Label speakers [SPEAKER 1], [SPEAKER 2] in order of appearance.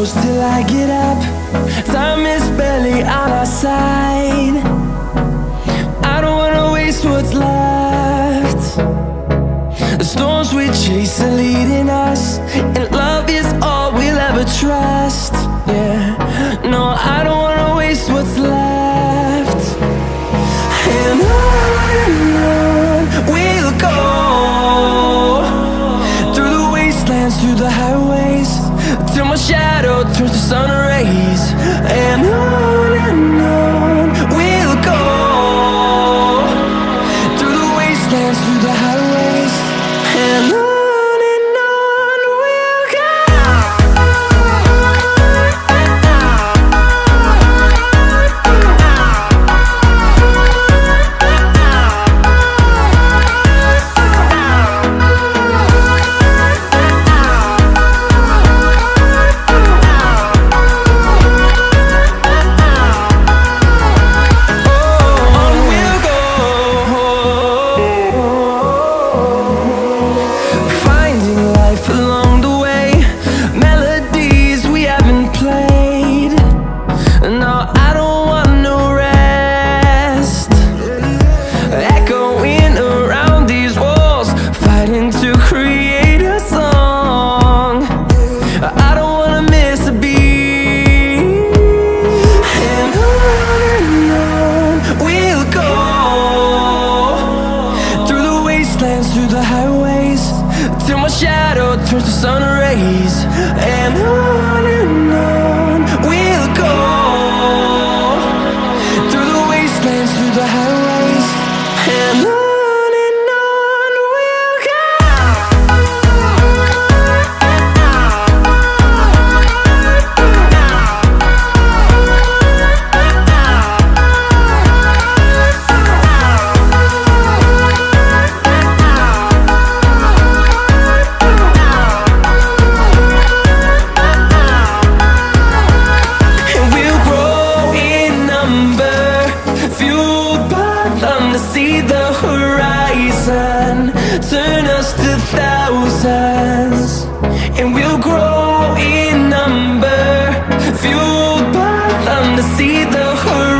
[SPEAKER 1] close till I get up. Time is barely on our side. I don't wanna waste what's left. The storms we chase are leading us, and love is all we'll ever trust. Yeah, no, I don't wanna waste what's left. And on we'll go, through the wastelands, through the highways, till my shadow turns to sun rays. And on we'll go, through the wastelands, through the highways, and on we'll go. Along the way, melodies we haven't played. No, I don't want no rest. Echoing around these walls, fighting to create a song. I don't wanna miss a beat. And on we'll go, through the wastelands, through the highways, till my shadow turns to sun rays. And on we'll go, through the wastelands, through the highways, and on we'll go. See the horizon turn us to thousands, and we'll grow in number, fueled by them to see the horizon.